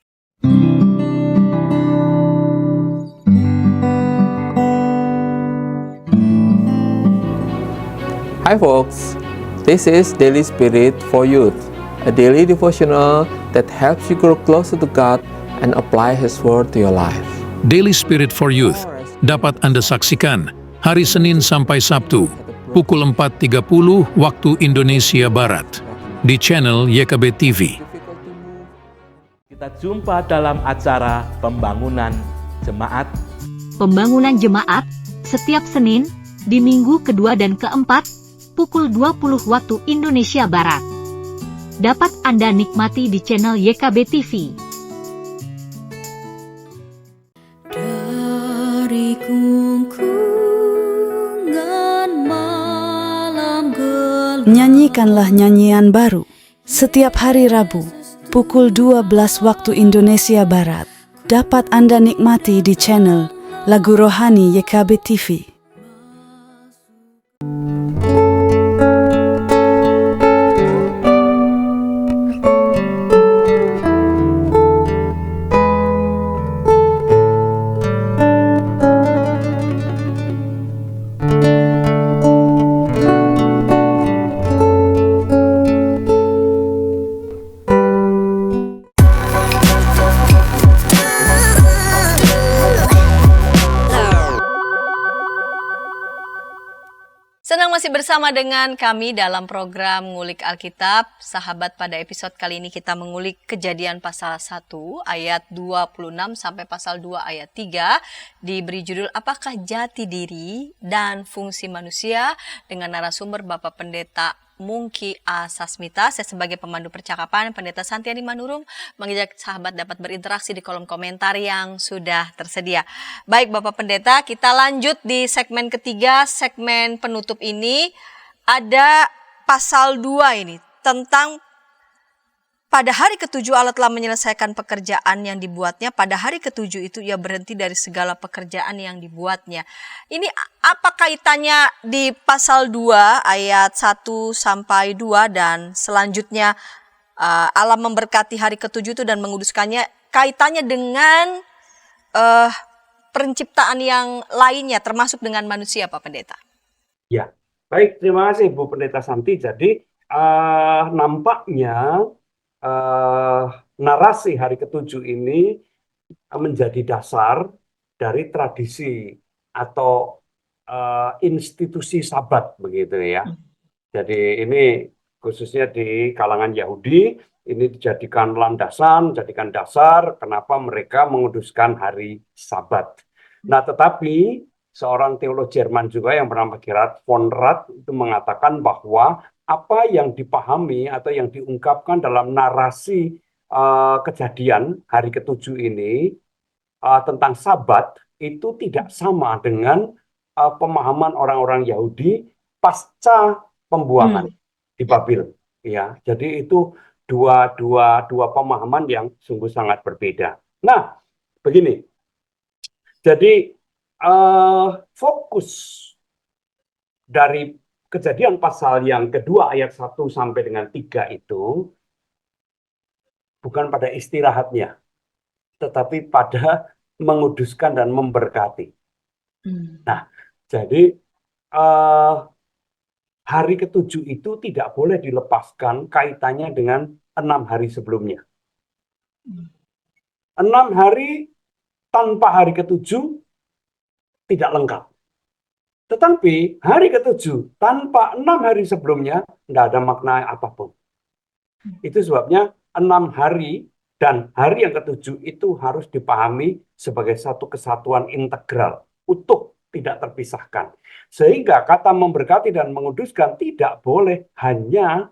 Hi folks, this is Daily Spirit for Youth, a daily devotional that helps you grow closer to God and apply His Word to your life. Daily Spirit for Youth dapat Anda saksikan hari Senin sampai Sabtu pukul 4.30 waktu Indonesia Barat di channel YKB TV. Kita jumpa dalam acara pembangunan jemaat. Pembangunan jemaat setiap Senin di minggu kedua dan keempat pukul 20 waktu Indonesia Barat. Dapat Anda nikmati di channel YKB TV. Dari kungkungan malam gelap, Nyanyikanlah nyanyian baru setiap hari Rabu pukul 12 waktu Indonesia Barat. Dapat Anda nikmati di channel Lagu Rohani YKB TV. Senang masih bersama dengan kami dalam program Ngulik Alkitab. Sahabat, pada episode kali ini kita mengulik Kejadian pasal 1 ayat 26 sampai pasal 2 ayat 3. Diberi judul Apakah Jati Diri dan Fungsi Manusia, dengan narasumber Bapak Pendeta Mungki A. Sasmita. Saya sebagai pemandu percakapan, Pendeta Santiani Manurung, mengajak sahabat dapat berinteraksi di kolom komentar yang sudah tersedia. Baik Bapak Pendeta, kita lanjut di segmen ketiga, segmen penutup ini. Ada pasal 2 ini tentang pada hari ketujuh Allah telah menyelesaikan pekerjaan yang dibuatnya. Pada hari ketujuh itu ia berhenti dari segala pekerjaan yang dibuatnya. Ini apa kaitannya di pasal 2 ayat 1-2 dan selanjutnya Allah memberkati hari ketujuh itu dan menguduskannya, kaitannya dengan penciptaan yang lainnya termasuk dengan manusia, Pak Pendeta? Ya, baik, terima kasih Bu Pendeta Santi. Jadi nampaknya narasi hari ketujuh ini menjadi dasar dari tradisi atau institusi Sabat, begitu ya. Jadi ini khususnya di kalangan Yahudi ini dijadikan landasan, jadikan dasar kenapa mereka menguduskan hari Sabat. Nah, tetapi seorang teolog Jerman juga yang bernama Gerhard von Rath itu mengatakan bahwa apa yang dipahami atau yang diungkapkan dalam narasi kejadian hari ketujuh ini tentang Sabat itu tidak sama dengan pemahaman orang-orang Yahudi pasca pembuangan di Babel. Ya, jadi itu dua pemahaman yang sungguh sangat berbeda. Nah, begini. Jadi fokus dari Kejadian pasal yang kedua ayat 1 sampai dengan 3 itu bukan pada istirahatnya, tetapi pada menguduskan dan memberkati. Nah, jadi hari ketujuh itu tidak boleh dilepaskan kaitannya dengan 6 hari sebelumnya. 6 hari tanpa hari ketujuh tidak lengkap. Tetapi hari ketujuh tanpa 6 hari sebelumnya tidak ada makna apapun. Itu sebabnya 6 hari dan hari yang ketujuh itu harus dipahami sebagai satu kesatuan integral, utuh tidak terpisahkan. Sehingga kata memberkati dan menguduskan tidak boleh hanya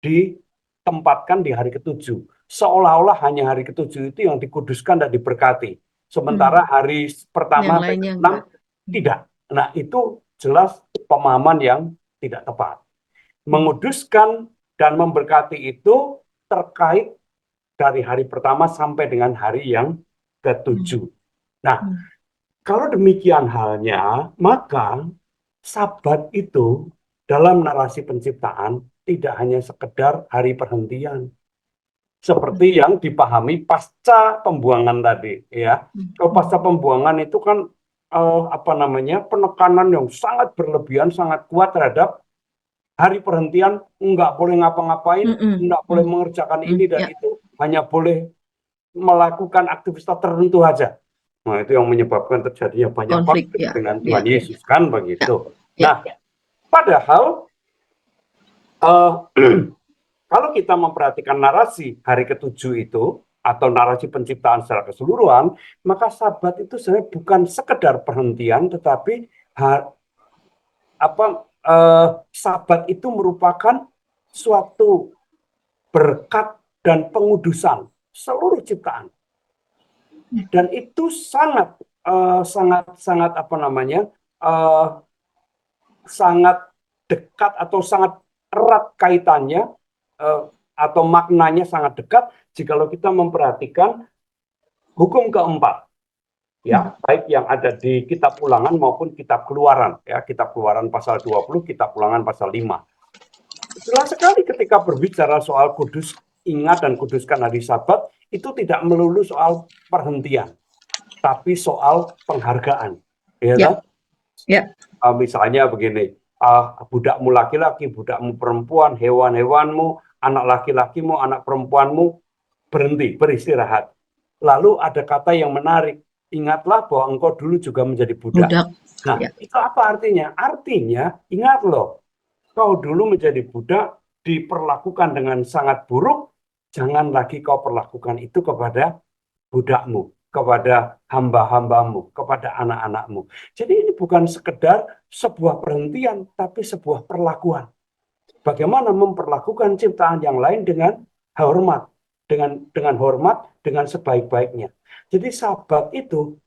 ditempatkan di hari ketujuh. Seolah-olah hanya hari ketujuh itu yang dikuduskan dan diberkati. Sementara hari pertama Yang sampai lainnya keenam enggak. tidak. Nah, itu jelas pemahaman yang tidak tepat. Menguduskan dan memberkati itu terkait dari hari pertama sampai dengan hari yang ketujuh. Nah, kalau demikian halnya, maka Sabat itu dalam narasi penciptaan tidak hanya sekedar hari perhentian, seperti yang dipahami pasca pembuangan tadi, ya. Kalau pasca pembuangan itu kan penekanan yang sangat berlebihan, sangat kuat terhadap hari perhentian, nggak boleh ngapa-ngapain, nggak boleh mengerjakan ini dan itu, hanya boleh melakukan aktivitas tertentu saja. Nah, itu yang menyebabkan terjadinya banyak Konflik, konflik ya. dengan Ya. Tuhan Yesus, kan begitu. Ya. Nah, padahal kalau kita memperhatikan narasi hari ketujuh itu, atau narasi penciptaan secara keseluruhan, maka Sabat itu sebenarnya bukan sekedar perhentian, tetapi Sabat itu merupakan suatu berkat dan pengudusan seluruh ciptaan. Dan itu sangat sangat dekat atau sangat erat kaitannya atau maknanya sangat dekat jikalau kita memperhatikan hukum keempat, ya, baik yang ada di Kitab Ulangan maupun Kitab Keluaran, ya, Kitab Keluaran pasal 20, Kitab Ulangan pasal 5. Jelas sekali ketika berbicara soal kudus, ingat dan kuduskan hari Sabat, itu tidak melulu soal perhentian, tapi soal penghargaan. Ya, kan? Ya. Misalnya begini, budakmu laki-laki, budakmu perempuan, hewan-hewanmu, anak laki-lakimu, anak perempuanmu, berhenti, beristirahat. Lalu ada kata yang menarik, ingatlah bahwa engkau dulu juga menjadi budak. Nah, itu apa artinya? Artinya, ingat loh, kau dulu menjadi budak, diperlakukan dengan sangat buruk, jangan lagi kau perlakukan itu kepada budakmu, kepada hamba-hambamu, kepada anak-anakmu. Jadi ini bukan sekedar sebuah perhentian, tapi sebuah perlakuan. Bagaimana memperlakukan ciptaan yang lain dengan hormat, dengan hormat, dengan sebaik-baiknya. Jadi Sabat itu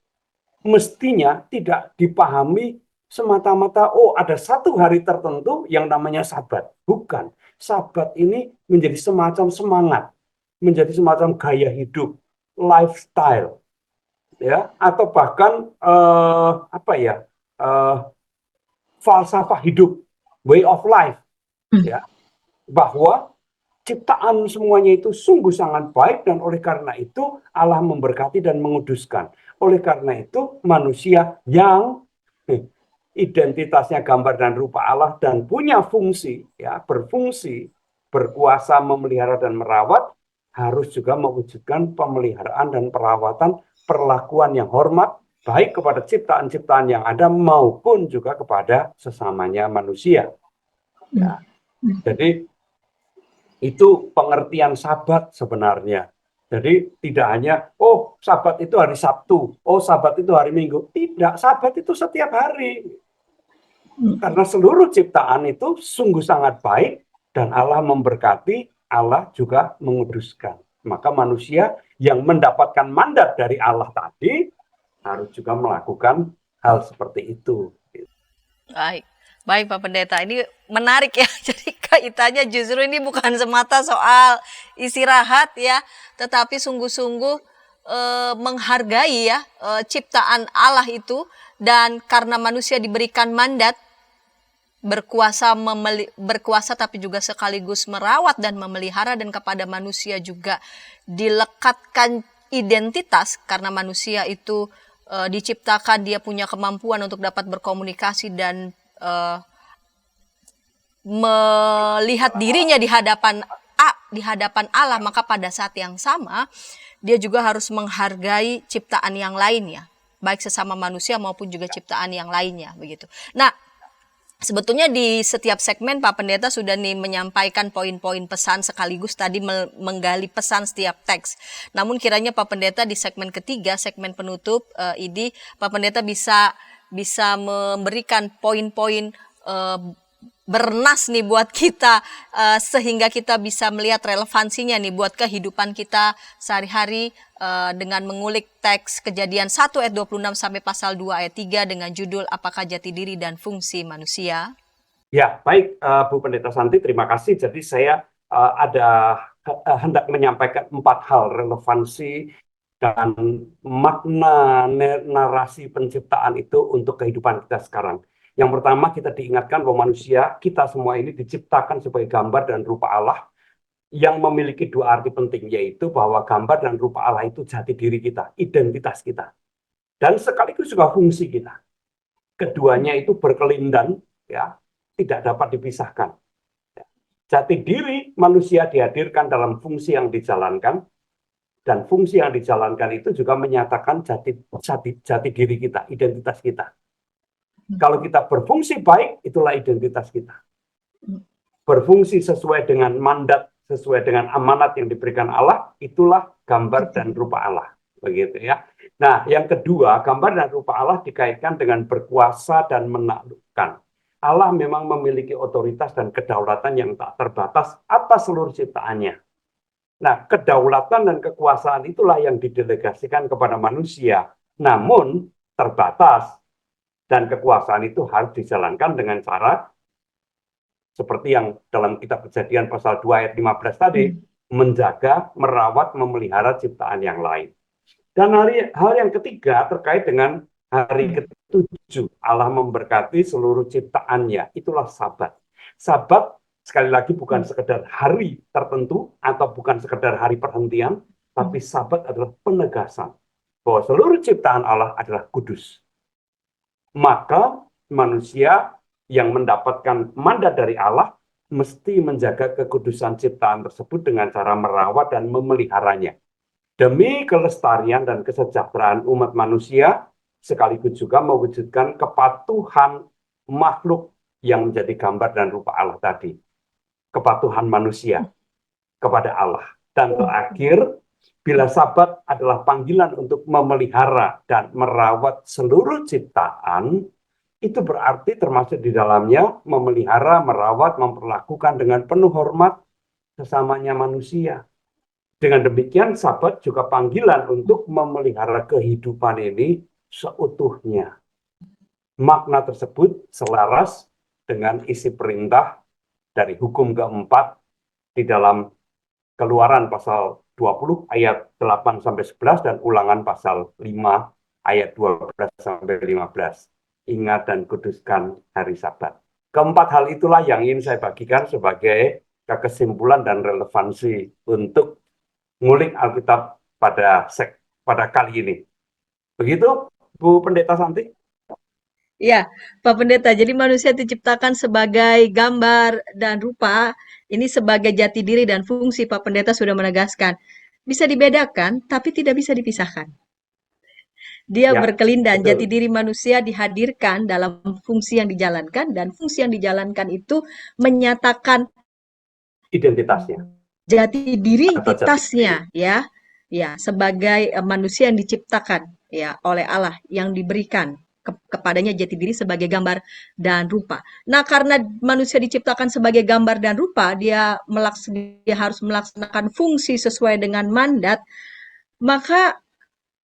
mestinya tidak dipahami semata-mata, oh ada satu hari tertentu yang namanya Sabat. Bukan. Sabat ini menjadi semacam semangat, menjadi semacam gaya hidup, lifestyle, ya, atau bahkan falsafah hidup, way of life, ya, bahwa ciptaan semuanya itu sungguh sangat baik dan oleh karena itu Allah memberkati dan menguduskan. Oleh karena itu manusia yang identitasnya gambar dan rupa Allah dan punya fungsi, ya, berfungsi, berkuasa memelihara dan merawat, harus juga mewujudkan pemeliharaan dan perawatan, perlakuan yang hormat, baik kepada ciptaan-ciptaan yang ada maupun juga kepada sesamanya manusia. Ya. Jadi itu pengertian Sabat sebenarnya. Jadi tidak hanya, oh Sabat itu hari Sabtu, oh Sabat itu hari Minggu. Tidak, Sabat itu setiap hari. Karena seluruh ciptaan itu sungguh sangat baik dan Allah memberkati, Allah juga menguduskan. Maka manusia yang mendapatkan mandat dari Allah tadi harus juga melakukan hal seperti itu. Baik Pak Pendeta, ini menarik ya. Jadi kaitannya justru ini bukan semata soal istirahat ya, tetapi sungguh-sungguh menghargai ya ciptaan Allah itu, dan karena manusia diberikan mandat berkuasa tapi juga sekaligus merawat dan memelihara, dan kepada manusia juga dilekatkan identitas karena manusia itu diciptakan, dia punya kemampuan untuk dapat berkomunikasi dan melihat dirinya di hadapan Allah. Maka pada saat yang sama dia juga harus menghargai ciptaan yang lainnya, baik sesama manusia maupun juga ciptaan yang lainnya, begitu. Nah, sebetulnya di setiap segmen Pak Pendeta sudah menyampaikan poin-poin pesan sekaligus tadi menggali pesan setiap teks. Namun kiranya Pak Pendeta di segmen ketiga, segmen penutup ini, Pak Pendeta bisa bisa memberikan poin-poin bernas nih buat kita, sehingga kita bisa melihat relevansinya nih buat kehidupan kita sehari-hari, dengan mengulik teks Kejadian 1 ayat 26 sampai pasal 2 ayat 3 dengan judul Apakah Jati Diri dan Fungsi Manusia? Ya, baik Bu Pendeta Santi, terima kasih. Jadi saya ada hendak menyampaikan 4 hal relevansi dan makna narasi penciptaan itu untuk kehidupan kita sekarang. Yang pertama, kita diingatkan bahwa manusia, kita semua ini diciptakan sebagai gambar dan rupa Allah yang memiliki 2 arti penting, yaitu bahwa gambar dan rupa Allah itu jati diri kita, identitas kita, dan sekaligus juga fungsi kita. Keduanya itu berkelindan, ya, tidak dapat dipisahkan. Jati diri manusia dihadirkan dalam fungsi yang dijalankan, dan fungsi yang dijalankan itu juga menyatakan jati diri kita, identitas kita. Kalau kita berfungsi baik, itulah identitas kita. Berfungsi sesuai dengan mandat, sesuai dengan amanat yang diberikan Allah, itulah gambar dan rupa Allah. Begitu ya. Nah, yang kedua, gambar dan rupa Allah dikaitkan dengan berkuasa dan menaklukkan. Allah memang memiliki otoritas dan kedaulatan yang tak terbatas atas seluruh ciptaannya. Nah, kedaulatan dan kekuasaan itulah yang didelegasikan kepada manusia, namun terbatas. Dan kekuasaan itu harus dijalankan dengan cara seperti yang dalam kitab Kejadian pasal 2 ayat 15 tadi, menjaga, merawat, memelihara ciptaan yang lain. Dan hal yang ketiga terkait dengan hari ke-7, Allah memberkati seluruh ciptaannya, itulah Sabat. Sabat sekali lagi bukan sekedar hari tertentu atau bukan sekedar hari perhentian, tapi Sabat adalah penegasan bahwa seluruh ciptaan Allah adalah kudus. Maka manusia yang mendapatkan mandat dari Allah mesti menjaga kekudusan ciptaan tersebut dengan cara merawat dan memeliharanya demi kelestarian dan kesejahteraan umat manusia, sekaligus juga mewujudkan kepatuhan makhluk yang menjadi gambar dan rupa Allah tadi, kepatuhan manusia kepada Allah. Dan terakhir, bila Sabat adalah panggilan untuk memelihara dan merawat seluruh ciptaan, itu berarti termasuk di dalamnya memelihara, merawat, memperlakukan dengan penuh hormat sesamanya manusia. Dengan demikian, Sabat juga panggilan untuk memelihara kehidupan ini seutuhnya. Makna tersebut selaras dengan isi perintah dari hukum keempat di dalam Keluaran pasal 20 ayat 8-11 dan Ulangan pasal 5 ayat 12-15. Ingat dan kuduskan hari Sabat. Keempat hal itulah yang ingin saya bagikan sebagai kesimpulan dan relevansi untuk ngulik Alkitab pada kali ini. Begitu, Bu Pendeta Santi? Ya, Pak Pendeta, jadi manusia diciptakan sebagai gambar dan rupa, ini sebagai jati diri dan fungsi, Pak Pendeta sudah menegaskan. Bisa dibedakan, tapi tidak bisa dipisahkan. Dia Ya, berkelindan, betul. jati diri manusia dihadirkan dalam fungsi yang dijalankan, dan fungsi yang dijalankan itu menyatakan Identitasnya. jati diri Atau jati identitasnya, ya, sebagai manusia yang diciptakan ya oleh Allah, yang diberikan kepadanya jati diri sebagai gambar dan rupa. Nah, karena manusia diciptakan sebagai gambar dan rupa, dia harus melaksanakan fungsi sesuai dengan mandat, maka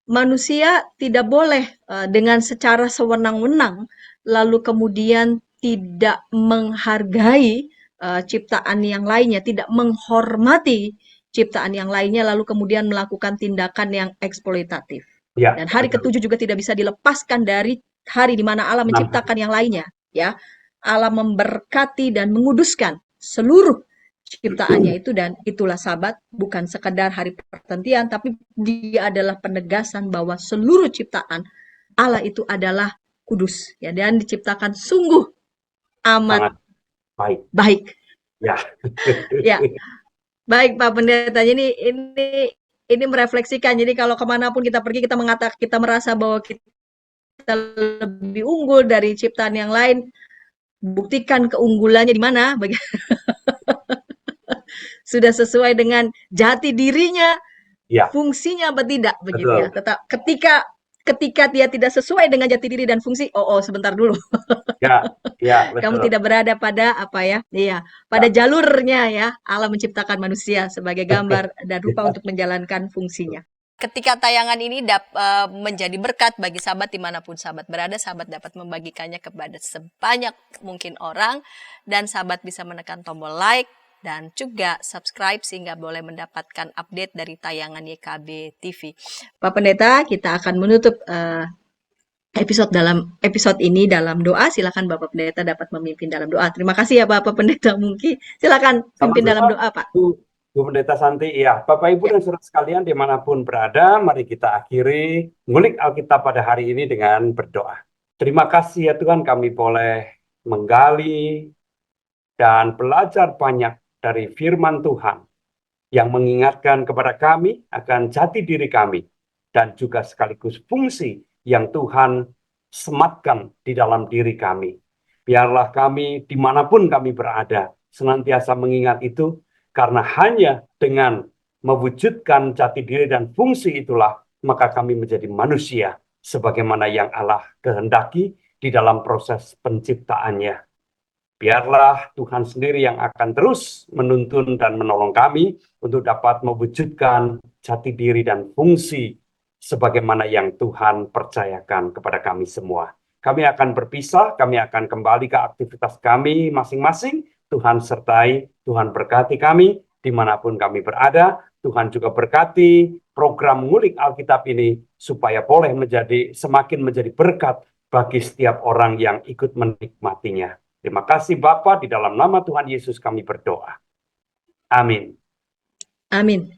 manusia tidak boleh dengan secara sewenang-wenang lalu kemudian tidak menghargai ciptaan yang lainnya, tidak menghormati ciptaan yang lainnya, lalu kemudian melakukan tindakan yang eksploitatif. Ya, Dan hari betul. ke-7 juga tidak bisa dilepaskan dari hari di mana Allah menciptakan yang lainnya, ya. Allah memberkati dan menguduskan seluruh ciptaannya itu, dan itulah Sabat, bukan sekedar hari perhentian, tapi dia adalah penegasan bahwa seluruh ciptaan Allah itu adalah kudus, ya, dan diciptakan sungguh amat Sangat baik. Ya. Ya, baik Pak Pendeta. Jadi ini merefleksikan. Jadi kalau kemanapun kita pergi, kita merasa bahwa kita lebih unggul dari ciptaan yang lain. Buktikan keunggulannya di mana. Sudah sesuai dengan jati dirinya, Ya. fungsinya apa tidak, begitu ya. Betul. Tetap ketika dia tidak sesuai dengan jati diri dan fungsi, sebentar dulu. Ya, ya, Kamu betul. tidak berada pada apa ya? Iya, pada jalurnya ya. Allah menciptakan manusia sebagai gambar dan rupa untuk menjalankan fungsinya. Ketika tayangan ini menjadi berkat bagi sahabat dimanapun sahabat berada, sahabat dapat membagikannya kepada sebanyak mungkin orang, dan sahabat bisa menekan tombol like dan juga subscribe sehingga boleh mendapatkan update dari tayangan YKB TV. Pak Pendeta, kita akan menutup episode ini dalam doa. Silakan Bapak Pendeta dapat memimpin dalam doa. Terima kasih ya Bapak Pendeta Mungki. Silakan pimpin dalam doa, Pak. Bu Pendeta Santi, ya, Bapak Ibu dan saudara sekalian dimanapun berada, mari kita akhiri ngulik Alkitab pada hari ini dengan berdoa. Terima kasih ya Tuhan, kami boleh menggali dan belajar banyak dari firman Tuhan yang mengingatkan kepada kami akan jati diri kami dan juga sekaligus fungsi yang Tuhan sematkan di dalam diri kami. Biarlah kami dimanapun kami berada senantiasa mengingat itu, karena hanya dengan mewujudkan jati diri dan fungsi itulah maka kami menjadi manusia sebagaimana yang Allah kehendaki di dalam proses penciptaannya. Biarlah Tuhan sendiri yang akan terus menuntun dan menolong kami untuk dapat mewujudkan jati diri dan fungsi sebagaimana yang Tuhan percayakan kepada kami semua. Kami akan berpisah, kami akan kembali ke aktivitas kami masing-masing. Tuhan sertai, Tuhan berkati kami dimanapun kami berada. Tuhan juga berkati program Ngulik Alkitab ini supaya boleh semakin menjadi berkat bagi setiap orang yang ikut menikmatinya. Terima kasih Bapa, di dalam nama Tuhan Yesus kami berdoa. Amin. Amin.